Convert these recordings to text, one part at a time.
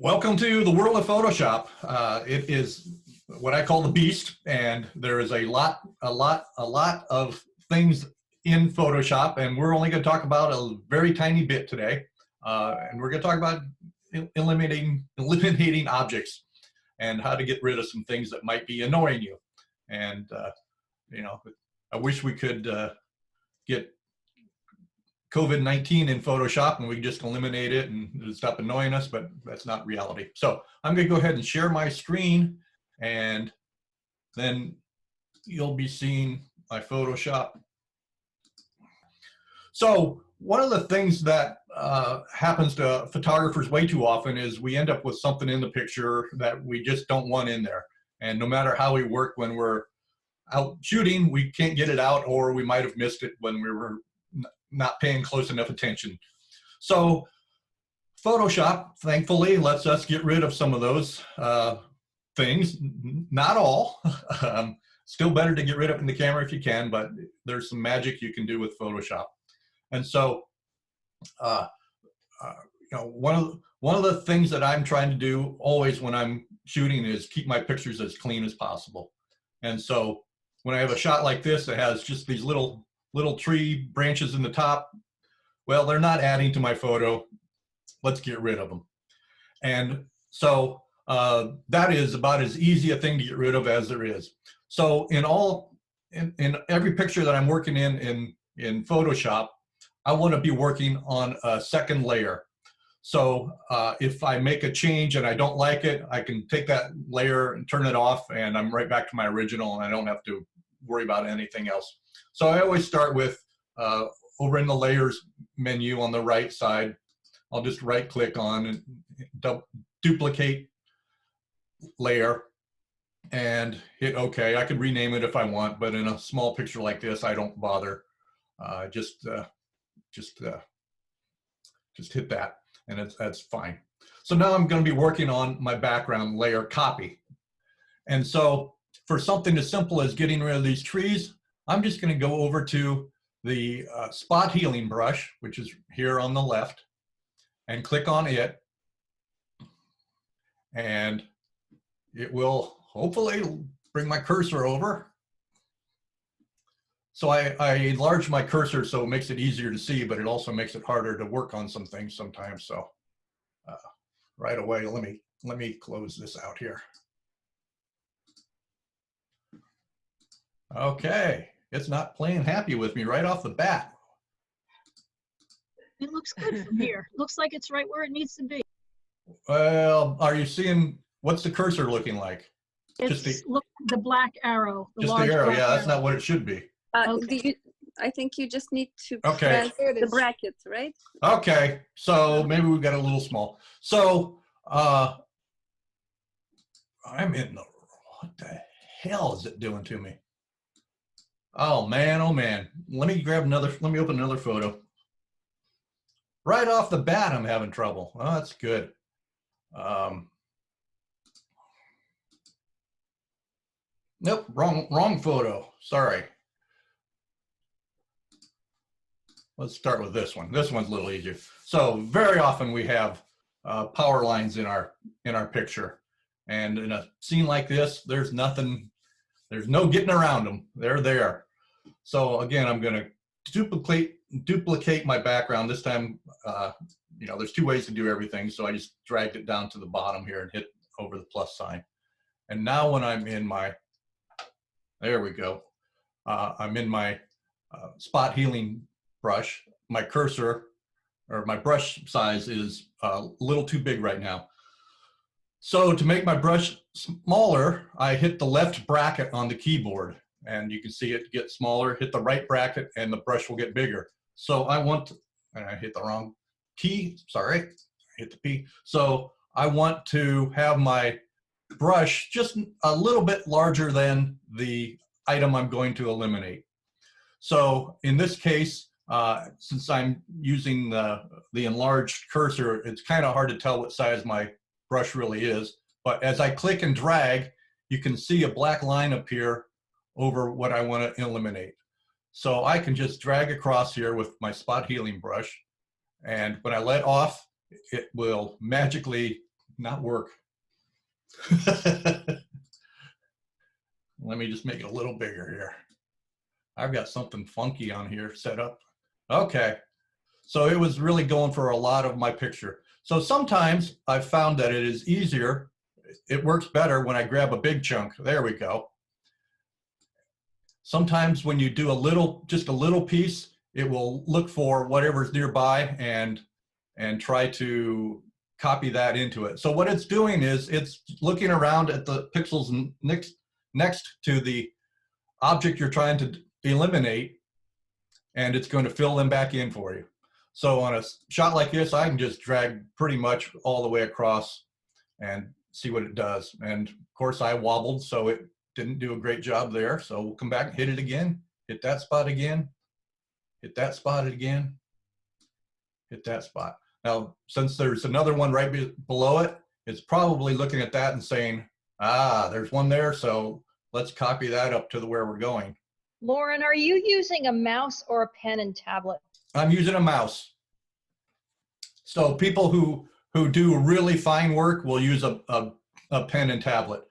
Welcome to the world of Photoshop. It is what I call the beast, and there is a lot of things in Photoshop, and we're only going to talk about a very tiny bit today. And we're going to talk about eliminating objects and how to get rid of some things that might be annoying you. And you know, I wish we could get COVID-19 in Photoshop and we can just eliminate it and it'll stop annoying us, but that's not reality. So I'm going to go ahead and share my screen, and then you'll be seeing my Photoshop. So one of the things that happens to photographers way too often is we end up with something in the picture that we just don't want in there. And no matter how we work when we're out shooting, we can't get it out, or we might have missed it when we were not paying close enough attention. So Photoshop, thankfully, lets us get rid of some of those things. Not all. Still better to get rid of it in the camera if you can, but there's some magic you can do with Photoshop. And so, you know, one of the things that I'm trying to do always when I'm shooting is keep my pictures as clean as possible. And so when I have a shot like this that has just these little tree branches in the top, well, they're not adding to my photo. Let's get rid of them. And so that is about as easy a thing to get rid of as there is. So in every picture that I'm working in Photoshop, I want to be working on a second layer. So if I make a change and I don't like it, I can take that layer and turn it off, and I'm right back to my original, and I don't have to worry about anything else. So I always start with, over in the layers menu on the right side, I'll just right click on and duplicate layer and hit OK. I could rename it if I want, but in a small picture like this, I don't bother. Just hit that, and that's fine. So now I'm going to be working on my background layer copy. And so for something as simple as getting rid of these trees, I'm just going to go over to the spot healing brush, which is here on the left, and click on it. And it will hopefully bring my cursor over. So I enlarge my cursor so it makes it easier to see, but it also makes it harder to work on some things sometimes. So right away, let me close this out here. Okay, it's not playing happy with me right off the bat. It looks good from here. Looks like it's right where it needs to be. Well, are you seeing, what's the cursor looking like? It's look the black arrow. Just the arrow, yeah, that's not what it should be. Okay. I think you just need to press the brackets, right? Okay, so maybe we got a little small. So I'm in the, what the hell is it doing to me? Oh man, let me open another photo. Right off the bat, I'm having trouble. Oh, that's good. Nope, wrong photo, sorry. Let's start with this one. This one's a little easier. So very often we have power lines in our picture, and in a scene like this, there's no getting around them. They're there. So again, I'm going to duplicate my background. This time, you know, there's two ways to do everything. So I just dragged it down to the bottom here and hit over the plus sign. And now when I'm in my, there we go. I'm in my spot healing brush. My cursor, or my brush size, is a little too big right now. So to make my brush smaller, I hit the left bracket on the keyboard, and you can see it get smaller. Hit the right bracket and the brush will get bigger. So I want, and I hit the wrong key, sorry, I hit the P. So I want to have my brush just a little bit larger than the item I'm going to eliminate. So in this case, since I'm using the enlarged cursor, it's kind of hard to tell what size my brush really is. But as I click and drag, you can see a black line appear over what I want to eliminate. So I can just drag across here with my spot healing brush, and when I let off, it will magically not work. Let me just make it a little bigger here. I've got something funky on here set up. Okay. So it was really going for a lot of my picture. So sometimes I've found that it is easier. It works better when I grab a big chunk. There we go. Sometimes when you do a little, just a little piece, it will look for whatever's nearby and try to copy that into it. So what it's doing is it's looking around at the pixels next to the object you're trying to eliminate, and it's going to fill them back in for you. So on a shot like this, I can just drag pretty much all the way across and see what it does. And of course I wobbled, so it didn't do a great job there. So we'll come back and hit it again, hit that spot again, hit that spot again, hit that spot. Now, since there's another one right below it, it's probably looking at that and saying, ah, there's one there, so let's copy that up to where we're going. Lauren, are you using a mouse or a pen and tablet? I'm using a mouse. So people who do really fine work will use a pen and tablet.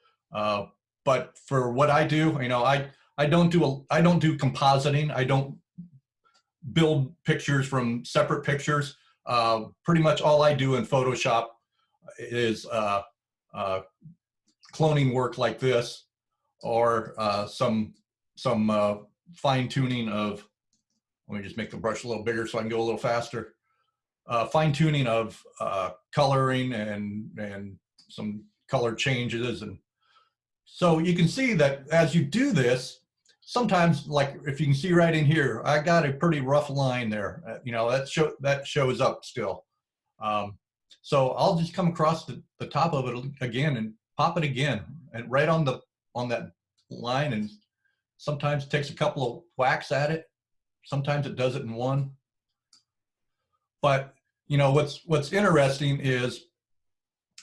But for what I do, you know, I don't do compositing. I don't build pictures from separate pictures. Pretty much all I do in Photoshop is cloning work like this, or some fine tuning of, let me just make the brush a little bigger so I can go a little faster. Fine tuning of coloring and some color changes. And so you can see that as you do this, sometimes, like if you can see right in here, I got a pretty rough line there. You know, that shows up still. So I'll just come across the top of it again and pop it again, and right on that line. And sometimes it takes a couple of whacks at it. Sometimes it does it in one. But you know what's interesting is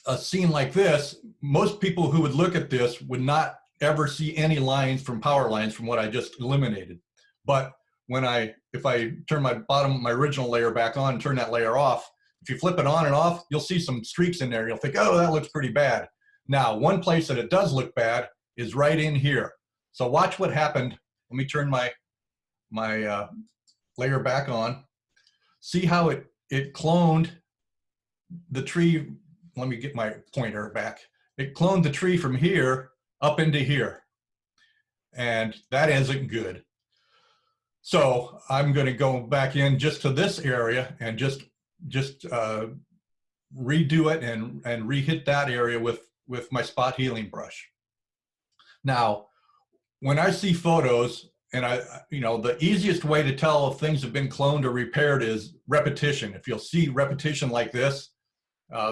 a scene like this. Most people who would look at this would not ever see any lines from power lines from what I just eliminated. But if I turn my original layer back on and turn that layer off, if you flip it on and off, you'll see some streaks in there. You'll think, oh, that looks pretty bad. Now, one place that it does look bad is right in here. So watch what happened. Let me turn my layer back on. See how it cloned the tree. Let me get my pointer back. It cloned the tree from here up into here, and that isn't good. So I'm going to go back in just to this area and just redo it and re-hit that area with my spot healing brush. Now, when I see photos, and the easiest way to tell if things have been cloned or repaired is repetition. If you'll see repetition like this,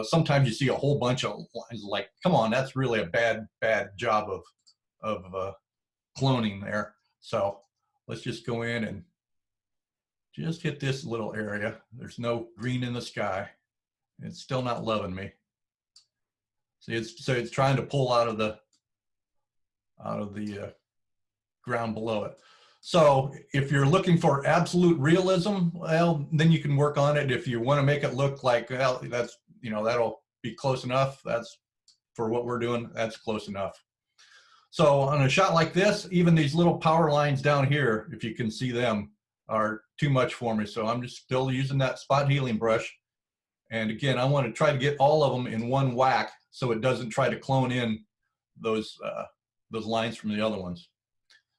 sometimes you see a whole bunch of lines like, come on, that's really a bad job of cloning there. So let's just go in and just hit this little area. There's no green in the sky. It's still not loving me. See, it's trying to pull out of the ground below it. So if you're looking for absolute realism, well, then you can work on it. If you want to make it look like, well, that's, that'll be close enough. That's for what we're doing. That's close enough. So on a shot like this, even these little power lines down here, if you can see them, are too much for me. So I'm just still using that spot healing brush. And again, I want to try to get all of them in one whack so it doesn't try to clone in those lines from the other ones.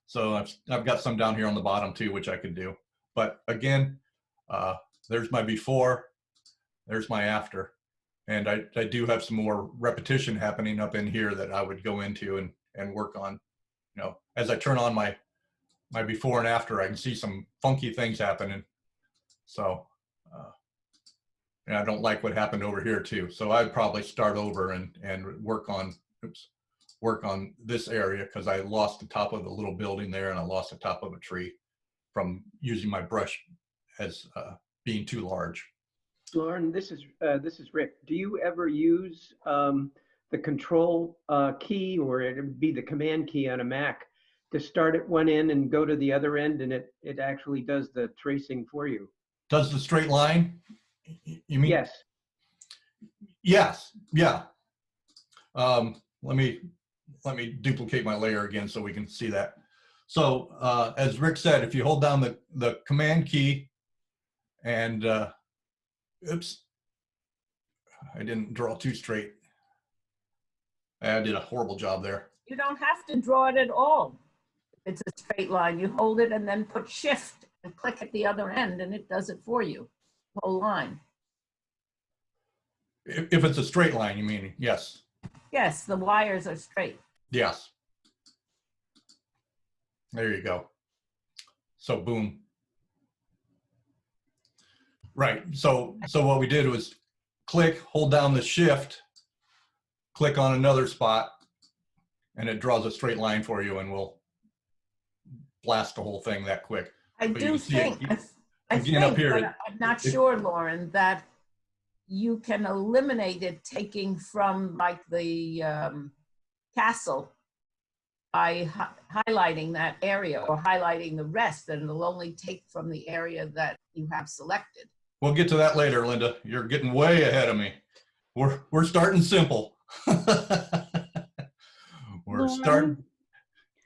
So I've got some down here on the bottom too, which I could do. But again, there's my before, there's my after. And I do have some more repetition happening up in here that I would go into and work on. As I turn on my before and after, I can see some funky things happening. So, and I don't like what happened over here too. So I'd probably start over and work on this area, because I lost the top of the little building there, and I lost the top of a tree from using my brush as being too large. Lauren, this is Rick. Do you ever use the control key, or it would be the command key on a Mac, to start at one end and go to the other end, and it actually does the tracing for you? Does the straight line? You mean? Yes. Yes. Yeah. let me duplicate my layer again so we can see that. So as Rick said, if you hold down the command key and oops, I didn't draw too straight. I did a horrible job there. You don't have to draw it at all. It's a straight line. You hold it and then put shift and click at the other end and it does it for you, whole line. If it's a straight line, you mean? Yes. Yes, the wires are straight. Yes. There you go. So boom. Right. So what we did was click, hold down the shift, click on another spot, and it draws a straight line for you, and we'll blast the whole thing that quick. I But do think, I think, up here, but I'm not sure, Lauren, that you can eliminate it taking from like the castle by highlighting that area or highlighting the rest, and it'll only take from the area that you have selected. We'll get to that later, Linda. You're getting way ahead of me. We're starting simple. We're starting.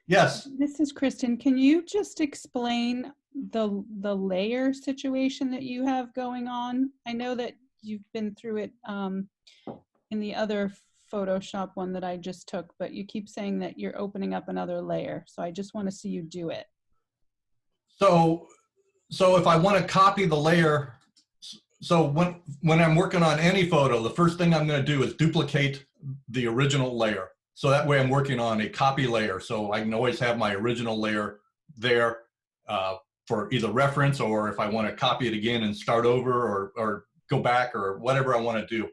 Yes. This is Kristen. Can you just explain the layer situation that you have going on? I know that you've been through it in the other Photoshop one that I just took, but you keep saying that you're opening up another layer. So I just want to see you do it. So if I want to copy the layer, so when I'm working on any photo, the first thing I'm going to do is duplicate the original layer. So that way I'm working on a copy layer. So I can always have my original layer there for either reference, or if I want to copy it again and start over or go back or whatever I want to do.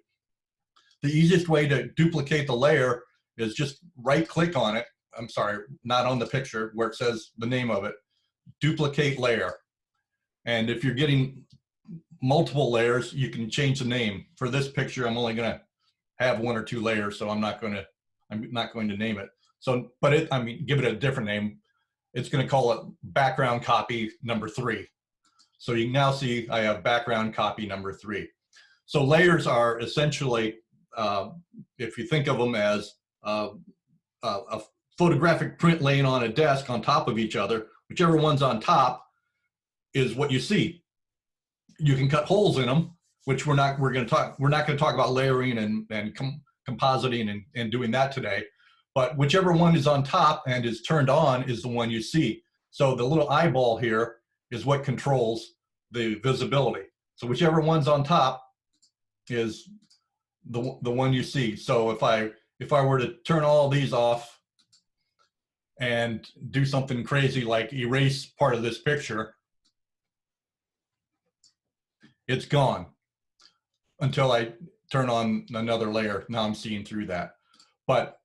The easiest way to duplicate the layer is just right click on it. I'm sorry, not on the picture where it says the name of it, duplicate layer. And if you're getting multiple layers, you can change the name. For this picture, I'm only going to have 1 or 2 layers, so I'm not going to name it. So, but give it a different name. It's going to call it background copy number 3. So you can now see I have background copy number 3. So layers are essentially, if you think of them as a photographic print laying on a desk on top of each other, whichever one's on top is what you see. You can cut holes in them, which we're not going to talk about layering and compositing and doing that today. But whichever one is on top and is turned on is the one you see. So the little eyeball here is what controls the visibility. So whichever one's on top is the one you see. So if I were to turn all these off and do something crazy like erase part of this picture, it's gone until I turn on another layer. Now I'm seeing through that. But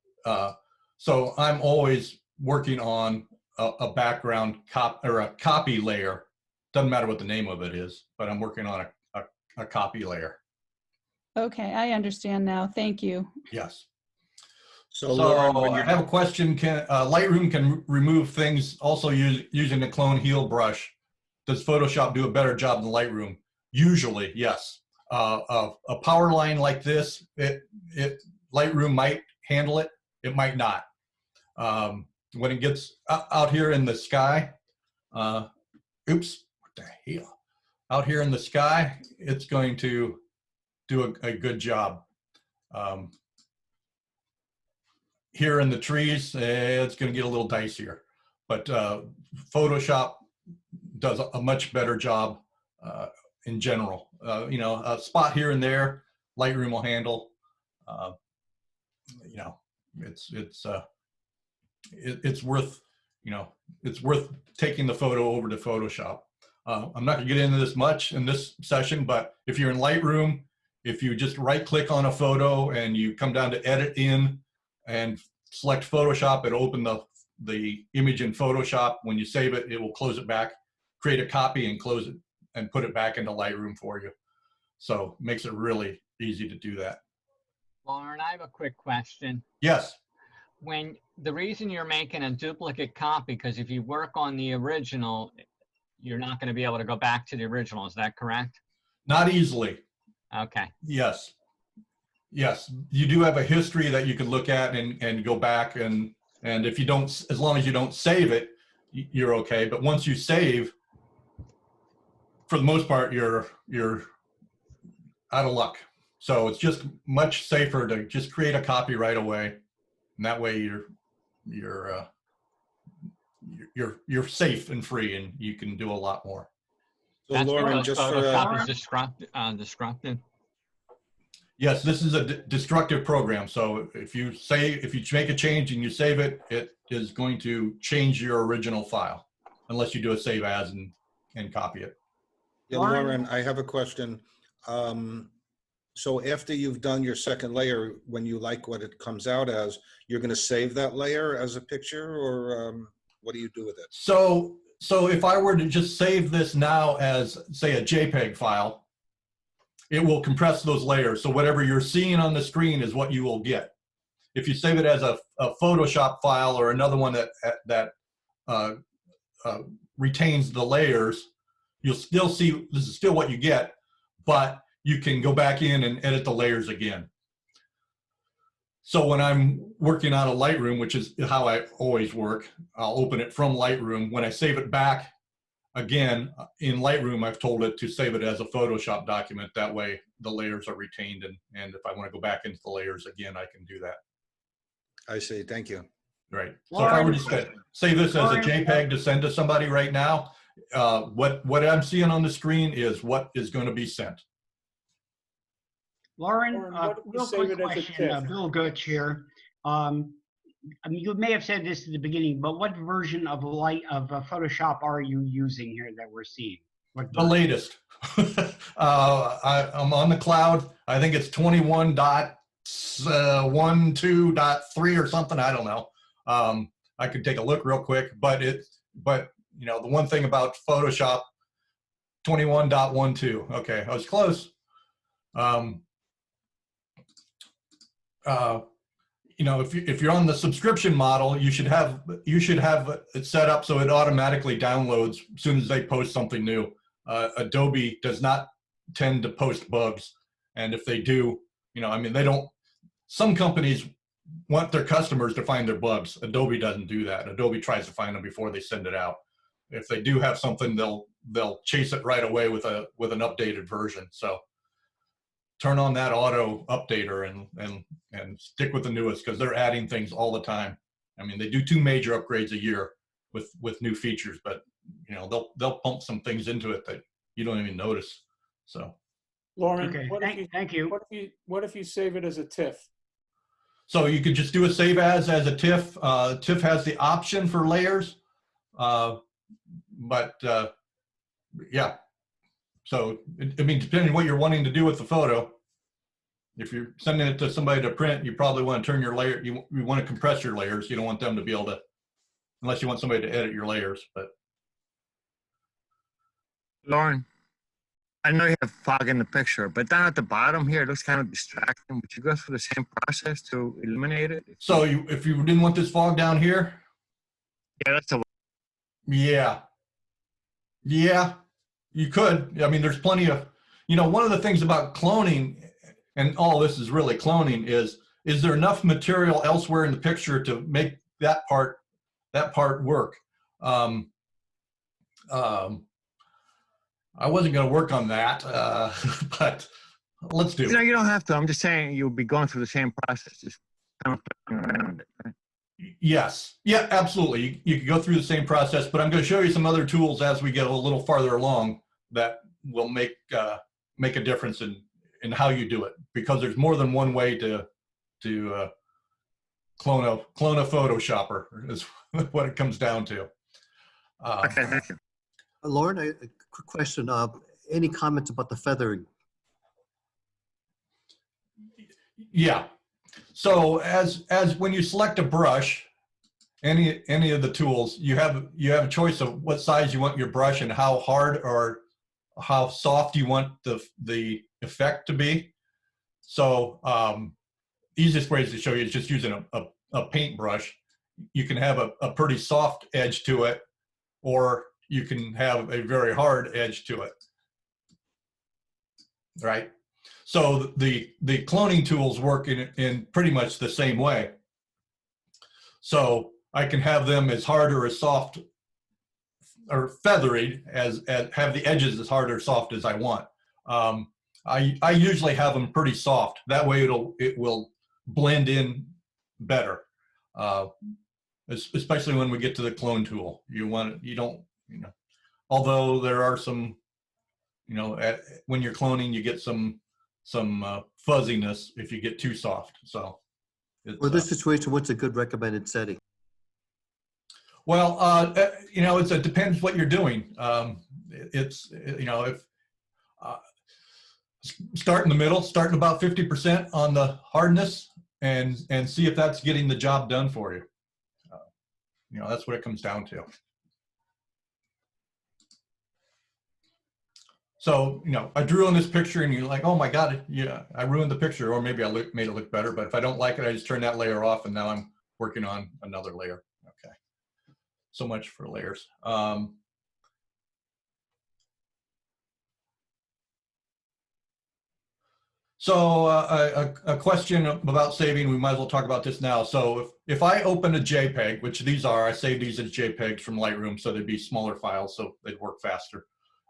so I'm always working on a background copy layer. Doesn't matter what the name of it is, but I'm working on a copy layer. Okay, I understand now. Thank you. Yes. So Lauren, when I have a question. Lightroom can remove things also using the clone heal brush. Does Photoshop do a better job than Lightroom? Usually, yes. A power line like this, Lightroom might handle it. It might not. When it gets out here in the sky, oops, what the hell? Out here in the sky, it's going to do a good job. Here in the trees, it's going to get a little dicier. But Photoshop does a much better job in general. You know, a spot here and there, Lightroom will handle. You know, it's worth, you know, it's worth taking the photo over to Photoshop. I'm not gonna get into this much in this session, but if you're in Lightroom, if you just right click on a photo and you come down to edit in and select Photoshop, it'll open the image in Photoshop. When you save it, it will close it back, create a copy and close it and put it back into Lightroom for you. So it makes it really easy to do that. Lauren, I have a quick question. Yes. When the reason you're making a duplicate copy, because if you work on the original, you're not going to be able to go back to the original. Is that correct? Not easily. Okay. Yes. Yes, you do have a history that you can look at and go back and if you don't, as long as you don't save it, you're okay. But once you save, for the most part, you're out of luck. So it's just much safer to just create a copy right away, and that way you're safe and free, and you can do a lot more. So That's Lauren, because just for Photoshop is destructive. Yes, this is a destructive program. So if you make a change and you save it, it is going to change your original file unless you do a save as and copy it. yeah, Lauren, I have a question. So after you've done your second layer, when you like what it comes out as, you're going to save that layer as a picture, or what do you do with it? So if I were to just save this now as, say, a Jpeg file, it will compress those layers. So whatever you're seeing on the screen is what you will get. If you save it as a Photoshop file or another one that retains the layers, you'll still see this is still what you get, but you can go back in and edit the layers again. So when I'm working out of Lightroom, which is how I always work, I'll open it from Lightroom. When I save it back again in Lightroom, I've told it to save it as a Photoshop document. That way the layers are retained, and if I want to go back into the layers again, I can do that. I see. Thank you. Right. So if I were to say this as a JPEG to send to somebody right now, what I'm seeing on the screen is what is going to be sent. Lauren, real quick question, Bill Goetz here. I mean, you may have said this at the beginning, but what version of Photoshop are you using here that we're seeing? The latest. I'm on the cloud. I think it's 21.12.3 or something. I don't know. I could take a look real quick, but you know, the one thing about Photoshop, 21.12. Okay, I was close. You know, if you're on the subscription model, you should have it set up so it automatically downloads as soon as they post something new. Adobe does not tend to post bugs, and if they do, you know, I mean, they don't. Some companies want their customers to find their bugs. Adobe doesn't do that. Adobe tries to find them before they send it out. If they do have something, they'll chase it right away with an updated version. So turn on that auto updater and stick with the newest, because they're adding things all the time. I mean, they do 2 major upgrades a year with new features, but you know, they'll pump some things into it that you don't even notice. So Lauren, okay, thank you. What if you save it as a TIFF? So you could just do a save as a TIFF. TIFF has the option for layers, but yeah. So, I mean, depending on what you're wanting to do with the photo, if you're sending it to somebody to print, you probably want to turn your layer, you want to compress your layers. You don't want them to be able to, unless you want somebody to edit your layers. But Lauren, I know you have fog in the picture, but down at the bottom here, it looks kind of distracting. Would you go through the same process to eliminate it? So if you didn't want this fog down here? Yeah, that's the one. Yeah. Yeah. You could. I mean, there's plenty of, you know, one of the things about cloning, and all this is really cloning, is there enough material elsewhere in the picture to make that part work? I wasn't going to work on that, but let's do it. You know, you don't have to. I'm just saying you'll be going through the same process. Just kind of playing around it, right? Yes. Yeah, absolutely. You can go through the same process, but I'm going to show you some other tools as we get a little farther along that will make a difference in how you do it, because there's more than one way to clone a Photoshopper is what it comes down to. Okay, thank you. Lauren, a quick question. Any comments about the feathering? Yeah. So as when you select a brush, any of the tools, you have a choice of what size you want your brush and how hard or how soft you want the effect to be. So easiest ways to show you is just using a paintbrush. You can have a pretty soft edge to it, or you can have a very hard edge to it, right? So the cloning tools work in pretty much the same way. So I can have them as hard or as soft or feathery as have the edges as hard or soft as I want. I usually have them pretty soft. That way it will blend in better. Especially when we get to the clone tool. Although there are some, when you're cloning, you get some fuzziness if you get too soft. So For this situation, what's a good recommended setting? Well, it depends what you're doing. Start in the middle, starting about 50% on the hardness, and see if that's getting the job done for you. That's what it comes down to. So, I drew on this picture and you're like, oh my God, yeah, I ruined the picture, or maybe I made it look better. But if I don't like it, I just turn that layer off and now I'm working on another layer. Okay. So much for layers. So a question about saving, we might as well talk about this now. So if I open a JPEG, which these are, I save these as JPEGs from Lightroom, so they'd be smaller files, so they'd work faster.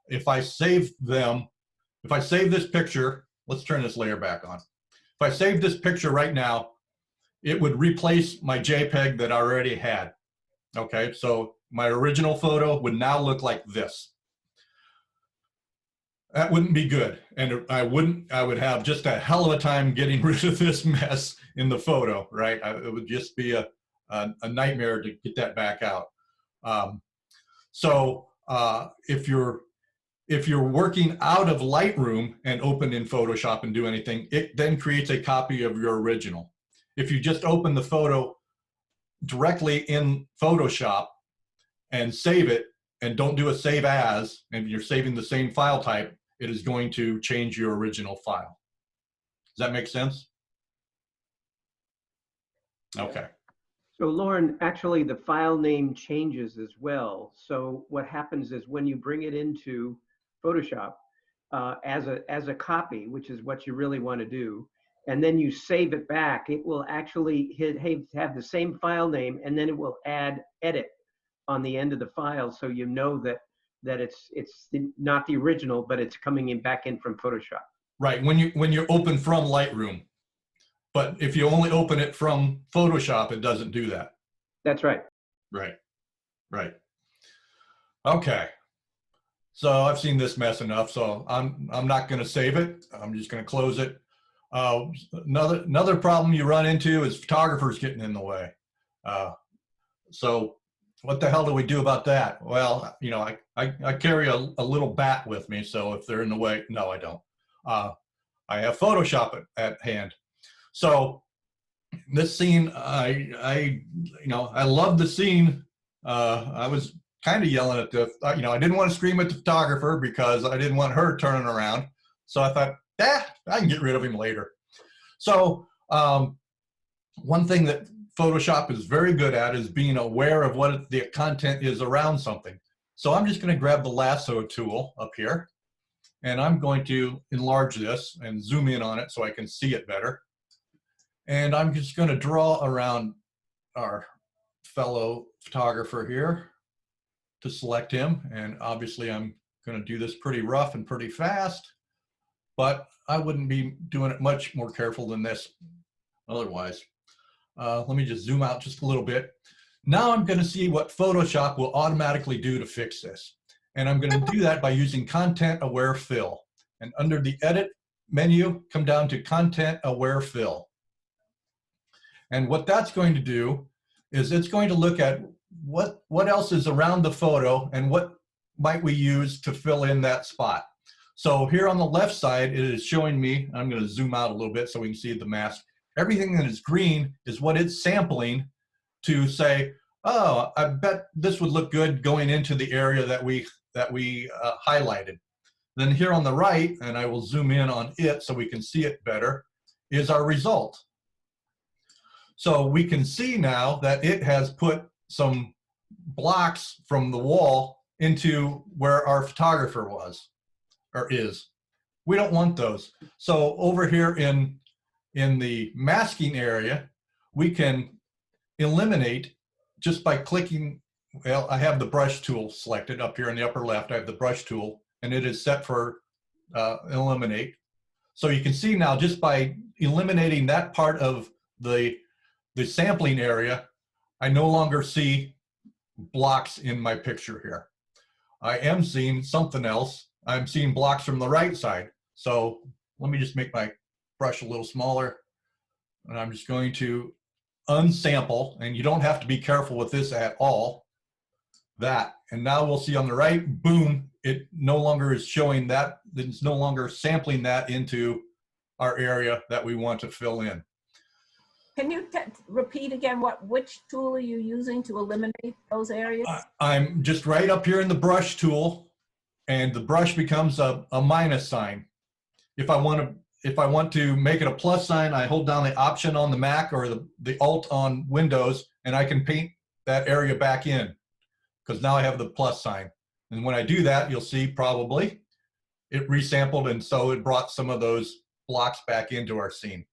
If I save this picture, let's turn this layer back on. If I save this picture right now, it would replace my JPEG that I already had. Okay, so my original photo would now look like this. That wouldn't be good. And I would have just a hell of a time getting rid of this mess in the photo, right? It would just be a nightmare to get that back out. If you're working out of Lightroom and open in Photoshop and do anything, it then creates a copy of your original. If you just open the photo directly in Photoshop and save it and don't do a save as, and you're saving the same file type, it is going to change your original file. Does that make sense? Okay. So Lauren, actually the file name changes as well. So what happens is when you bring it into Photoshop as a copy, which is what you really want to do, and then you save it back, it will actually have the same file name, and then it will add edit on the end of the file, so you know that it's not the original, but it's coming back in from Photoshop. Right, when you open from Lightroom. But if you only open it from Photoshop, it doesn't do that. That's right. Right, right. Okay. So I've seen this mess enough, so I'm not going to save it. I'm just going to close it. Another problem you run into is photographers getting in the way. So what the hell do we do about that? Well, I carry a little bat with me, so if they're in the way, no, I don't. I have Photoshop at hand. So this scene, I love the scene. I was kind of yelling at I didn't want to scream at the photographer because I didn't want her turning around. So I thought, I can get rid of him later. So one thing that Photoshop is very good at is being aware of what the content is around something. So I'm just going to grab the lasso tool up here, and I'm going to enlarge this and zoom in on it so I can see it better. And I'm just going to draw around our fellow photographer here to select him. And obviously I'm going to do this pretty rough and pretty fast, but I wouldn't be doing it much more careful than this otherwise. Let me just zoom out just a little bit. Now I'm going to see what Photoshop will automatically do to fix this. And I'm going to do that by using Content Aware Fill. And under the Edit menu, come down to Content Aware Fill. And what that's going to do is it's going to look at what else is around the photo and what might we use to fill in that spot. So here on the left side, it is showing me, I'm going to zoom out a little bit so we can see the mask. Everything that is green is what it's sampling to say, oh, I bet this would look good going into the area that we highlighted. Then here on the right, and I will zoom in on it so we can see it better, is our result. So we can see now that it has put some blocks from the wall into where our photographer was, or is. We don't want those. So over here in the masking area, we can eliminate just by clicking. Well, I have the brush tool selected up here in the upper left. I have the brush tool, and it is set for eliminate. So you can see now, just by eliminating that part of the sampling area, I no longer see blocks in my picture here. I am seeing something else. I'm seeing blocks from the right side. So let me just make my brush a little smaller. And I'm just going to unsample, and you don't have to be careful with this at all. That, and now we'll see on the right, boom, it no longer is showing that, it's no longer sampling that into our area that we want to fill in. Can you repeat again which tool are you using to eliminate those areas? I'm just right up here in the brush tool, and the brush becomes a minus sign. If I want to make it a plus sign, I hold down the Option on the Mac or the Alt on Windows, and I can paint that area back in, because now I have the plus sign. And when I do that, you'll see probably it resampled, and so it brought some of those blocks back into our scene.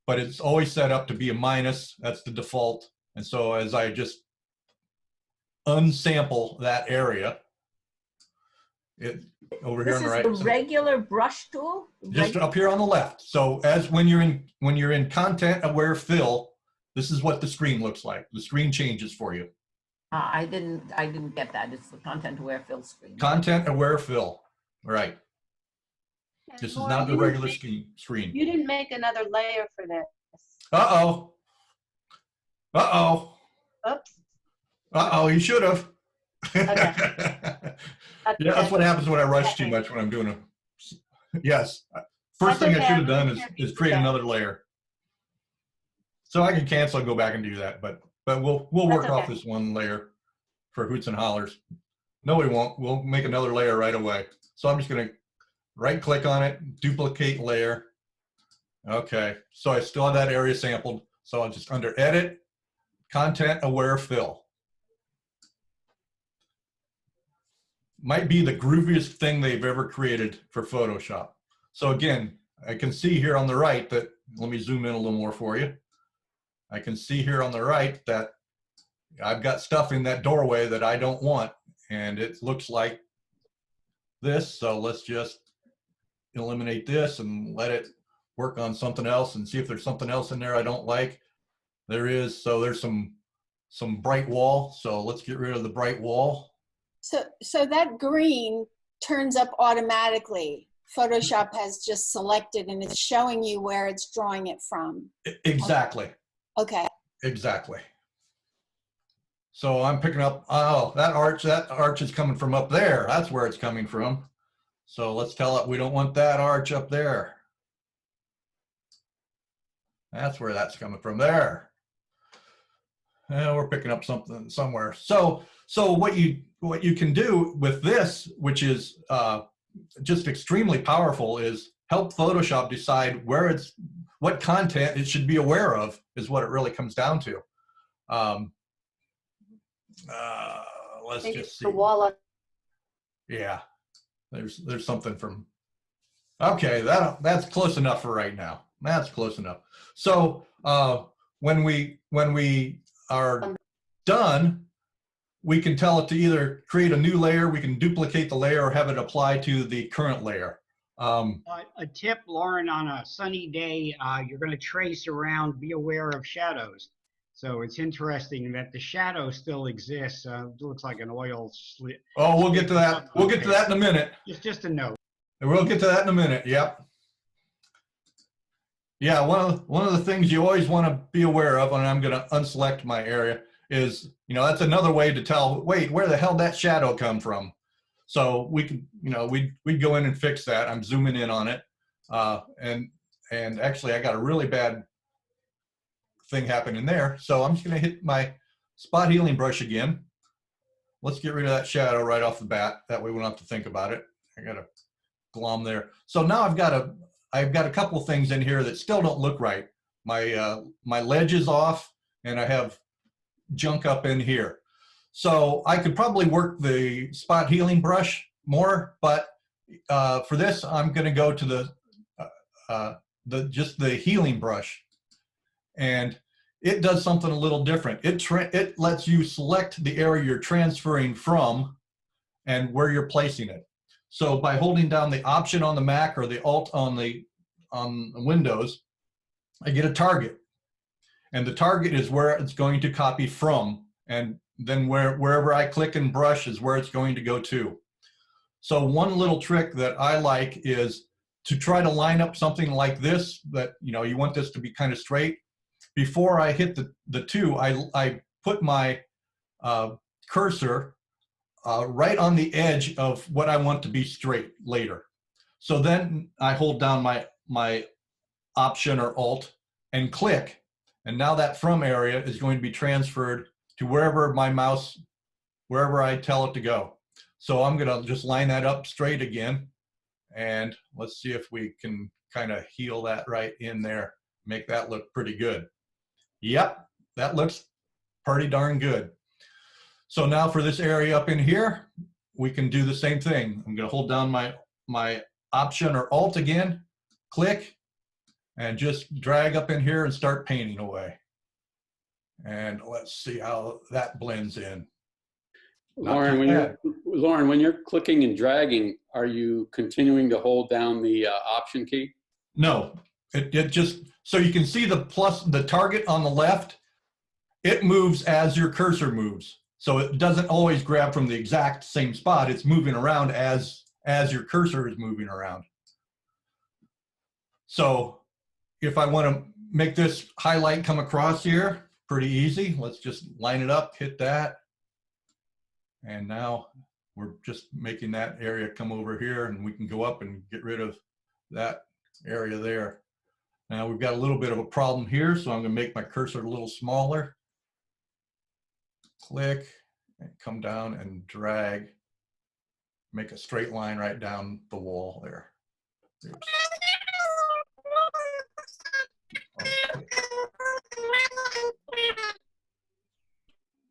But it's always set up to be a minus. That's the default. And so as I just unsample that area, it over here on the right. This is the regular brush tool? Just up here on the left. So as when you're in content aware fill, this is what the screen looks like. The screen changes for you. I didn't get that. It's the content aware fill screen. Content aware fill. Right. This is not the regular screen. You didn't make another layer for this. Uh-oh. Uh-oh. Oops. Uh-oh, you should have. Okay. Yeah, that's what happens when I rush too much when I'm doing a, yes. First thing I should have done is create another layer. So I can cancel and go back and do that, but we'll work off this one layer for hoots and hollers. No, we won't. We'll make another layer right away. So I'm just gonna right click on it, duplicate layer. Okay, so I still have that area sampled. So I'll just under edit, content aware fill. Might be the grooviest thing they've ever created for Photoshop. So again, I can see here on the right that, let me zoom in a little more for you. I can see here on the right that I've got stuff in that doorway that I don't want, and it looks like this. So let's just eliminate this and let it work on something else and see if there's something else in there I don't like. There is. So there's some bright wall. So let's get rid of the bright wall. So that green turns up automatically. Photoshop has just selected and it's showing you where it's drawing it from. Exactly. Okay. Exactly. So I'm picking up, oh, that arch is coming from up there. That's where it's coming from. So let's tell it we don't want that arch up there. That's where that's coming from there. And we're picking up something somewhere. So what you can do with this, which is just extremely powerful, is help Photoshop decide what content it should be aware of, is what it really comes down to. Let's just see. The wall up. Yeah, there's something from. Okay, that's close enough for right now. That's close enough. So when we are done, we can tell it to either create a new layer, we can duplicate the layer, or have it apply to the current layer. A tip, Lauren, on a sunny day, you're going to trace around, be aware of shadows. So it's interesting that the shadow still exists. It looks like an oil slit. Oh, we'll get to that. We'll get to that in a minute. Just a note. And we'll get to that in a minute. Yep. Yeah, one of the things you always want to be aware of, and I'm going to unselect my area, is, that's another way to tell, wait, where the hell did that shadow come from? So we can, we'd go in and fix that. I'm zooming in on it. And actually I got a really bad thing happening there. So I'm just going to hit my spot healing brush again. Let's get rid of that shadow right off the bat. That way we don't have to think about it. I got a glom there. So now I've got a couple things in here that still don't look right. My ledge is off, and I have junk up in here. So I could probably work the spot healing brush more, but for this, I'm going to go to just the healing brush, and it does something a little different. It lets you select the area you're transferring from and where you're placing it. So by holding down the Option on the Mac or the Alt on the Windows, I get a target, and the target is where it's going to copy from, and then wherever I click and brush is where it's going to go to. So one little trick that I like is to try to line up something like this, that you want this to be kind of straight. Before I hit the 2, I put my cursor right on the edge of what I want to be straight later. So then I hold down my Option or Alt and click, and now that from area is going to be transferred to wherever I tell it to go. So I'm going to just line that up straight again, and let's see if we can kind of heal that right in there, make that look pretty good. Yep, that looks pretty darn good. So now for this area up in here, we can do the same thing. I'm going to hold down my Option or Alt again, click, and just drag up in here and start painting away. And let's see how that blends in. Lauren, when you're clicking and dragging, are you continuing to hold down the Option key? No, it just, so you can see the target on the left, it moves as your cursor moves. So it doesn't always grab from the exact same spot. It's moving around as your cursor is moving around. So if I want to make this highlight come across here, pretty easy. Let's just line it up, hit that. And now we're just making that area come over here, and we can go up and get rid of that area there. Now we've got a little bit of a problem here, so I'm going to make my cursor a little smaller. Click and come down and drag. Make a straight line right down the wall there. Oops.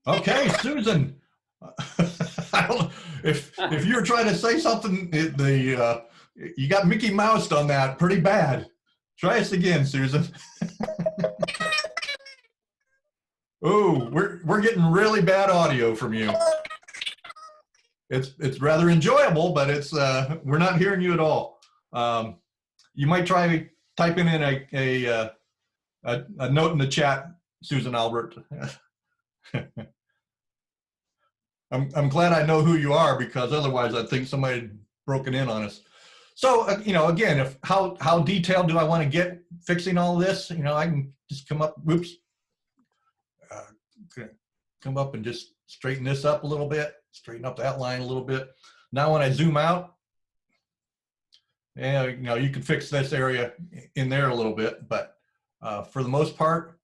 Okay, Susan. I don't, if you're trying to say something, you got Mickey Moused on that pretty bad. Try us again, Susan. Oh, we're getting really bad audio from you. It's rather enjoyable, but it's we're not hearing you at all. You might try typing in a note in the chat, Susan Albert. I'm glad I know who you are, because otherwise I think somebody had broken in on us. So again, how detailed do I want to get fixing all this? I can just come up. Whoops. Come up and just straighten this up a little bit. Straighten up that line a little bit. Now when I zoom out, you can fix this area in there a little bit, but for the most part,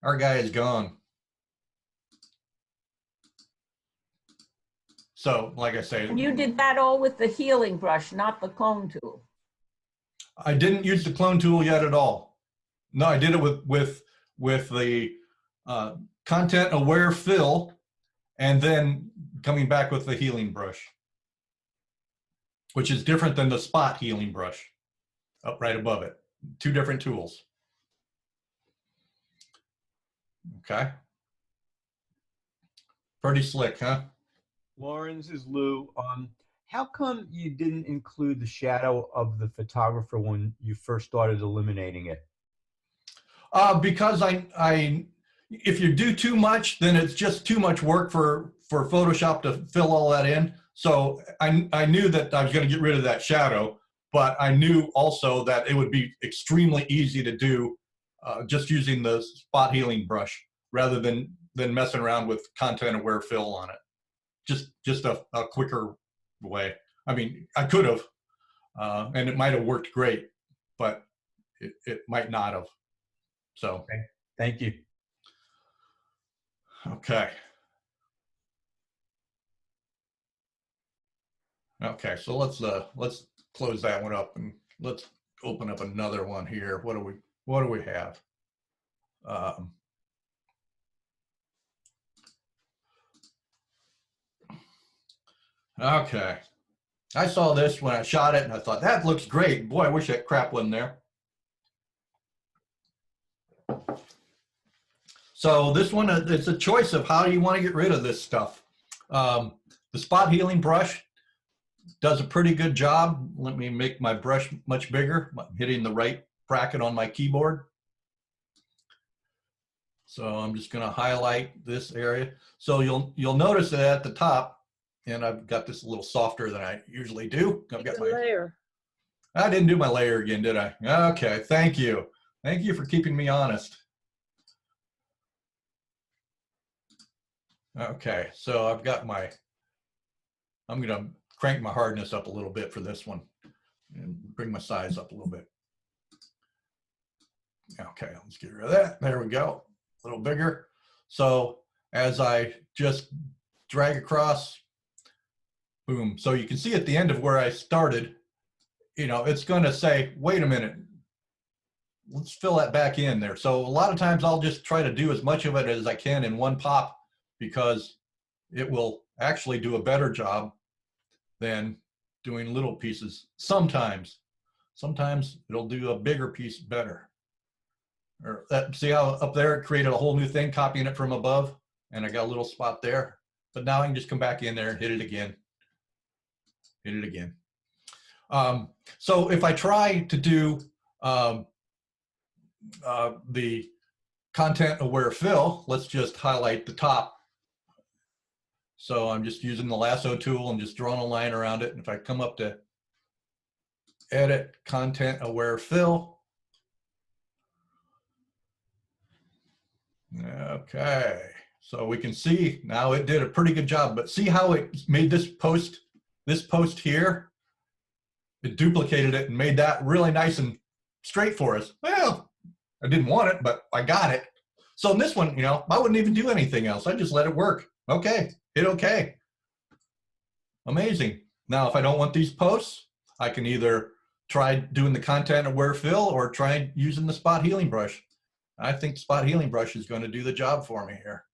our guy is gone. So, like I say, and you did that all with the healing brush, not the clone tool. I didn't use the clone tool yet at all. No, I did it with the content aware fill, and then coming back with the healing brush, which is different than the spot healing brush up right above it. Two different tools. Okay. Pretty slick, huh? Lauren's is Lou. How come you didn't include the shadow of the photographer when you first started eliminating it? Because if you do too much, then it's just too much work for Photoshop to fill all that in. So I knew that I was going to get rid of that shadow, but I knew also that it would be extremely easy to do just using the spot healing brush rather than messing around with content aware fill on it. Just a quicker way. I mean, I could have, and it might have worked great, but it might not have. So, okay. Thank you. Okay. Okay, so let's close that one up and let's open up another one here. What do we have? Okay. I saw this when I shot it and I thought, that looks great. Boy, I wish that crap wasn't there. So this one, it's a choice of how you want to get rid of this stuff. The spot healing brush does a pretty good job. Let me make my brush much bigger, hitting the right bracket on my keyboard. So I'm just going to highlight this area. So you'll notice that at the top, and I've got this a little softer than I usually do. I've got my layer. I didn't do my layer again, did I? Okay, thank you. Thank you for keeping me honest. Okay, so I've got my, I'm going to crank my hardness up a little bit for this one and bring my size up a little bit. Okay, let's get rid of that. There we go. A little bigger. So as I just drag across, boom. So you can see at the end of where I started, you know, it's going to say, wait a minute, let's fill that back in there. So a lot of times I'll just try to do as much of it as I can in one pop, because it will actually do a better job than doing little pieces. Sometimes it'll do a bigger piece better. Or that, see how up there it created a whole new thing, copying it from above, and I got a little spot there. But now I can just come back in there and hit it again. Hit it again. So if I try to do the content aware fill, let's just highlight the top. So I'm just using the lasso tool and just drawing a line around it. And if I come up to edit content aware fill, okay, so we can see now it did a pretty good job, but see how it made this post here, it duplicated it and made that really nice and straight for us. Well, I didn't want it, but I got it. So in this one, you know, I wouldn't even do anything else. I just let it work. Okay, hit okay. Amazing. Now, if I don't want these posts, I can either try doing the content aware fill or try using the spot healing brush. I think spot healing brush is going to do the job for me here.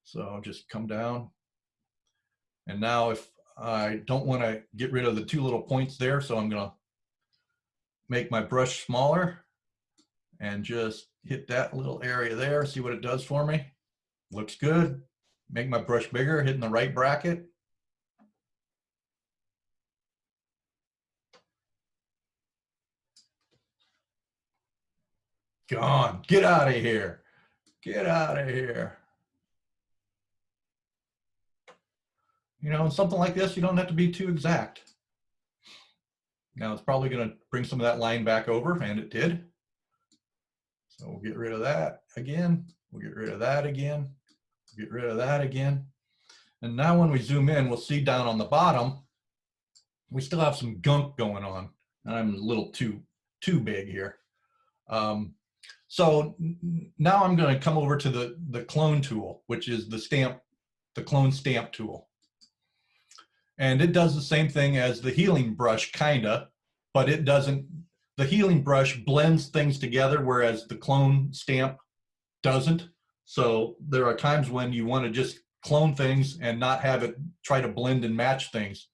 So I'll just come down. And now if I don't want to get rid of the two little points there, so I'm going to make my brush smaller and just hit that little area there, see what it does for me. Looks good. Make my brush bigger, hitting the right bracket. Gone. Get out of here. Get out of here. You know, something like this, you don't have to be too exact. Now it's probably going to bring some of that line back over, and it did. So we'll get rid of that again. We'll get rid of that again. We'll get rid of that again. And now when we zoom in, we'll see down on the bottom, we still have some gunk going on. And I'm a little too big here. So now I'm going to come over to the clone tool, which is the clone stamp tool. And it does the same thing as the healing brush, kinda, but it doesn't. The healing brush blends things together, whereas the clone stamp doesn't. So there are times when you want to just clone things and not have it try to blend and match things.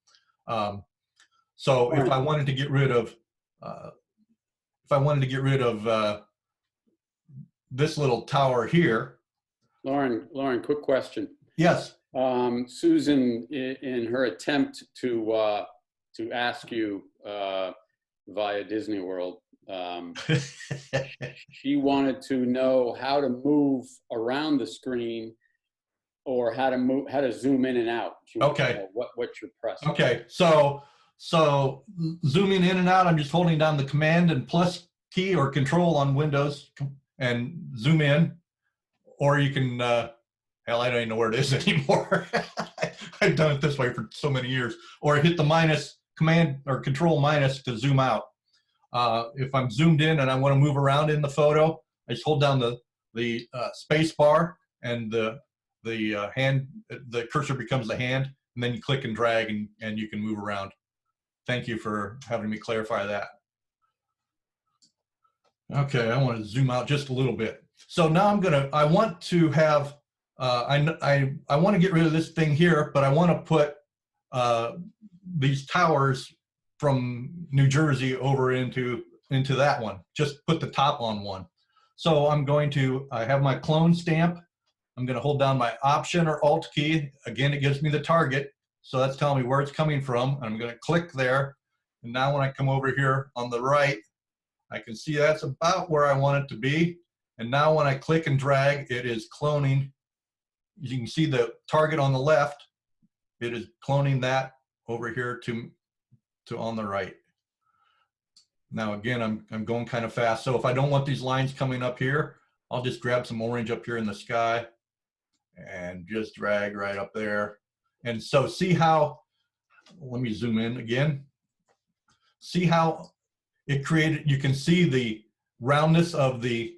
So if I wanted to get rid of, this little tower here. Lauren, quick question. Yes. Susan, in her attempt to ask you via Disney World, she wanted to know how to move around the screen, or how to zoom in and out. Okay. What you're pressing. Okay. So zooming in and out, I'm just holding down the Command and plus key or Control on Windows and zoom in, or you can. Hell, I don't even know where it is anymore. I've done it this way for so many years. Or hit the minus, Command or Control minus to zoom out. If I'm zoomed in and I want to move around in the photo, I just hold down the space bar, and the cursor becomes the hand, and then you click and drag, and you can move around. Thank you for having me clarify that. Okay, I want to zoom out just a little bit. So now I want to have, I want to get rid of this thing here, but I want to put these towers from New Jersey over into that one. Just put the top on one. So I have my clone stamp. I'm going to hold down my Option or Alt key. Again, it gives me the target. So that's telling me where it's coming from. I'm going to click there. And now when I come over here on the right, I can see that's about where I want it to be. And now when I click and drag, it is cloning. You can see the target on the left. It is cloning that over here to on the right. Now again, I'm going kind of fast. So if I don't want these lines coming up here, I'll just grab some orange up here in the sky and just drag right up there. And so see how, let me zoom in again. See how it created, you can see the roundness of the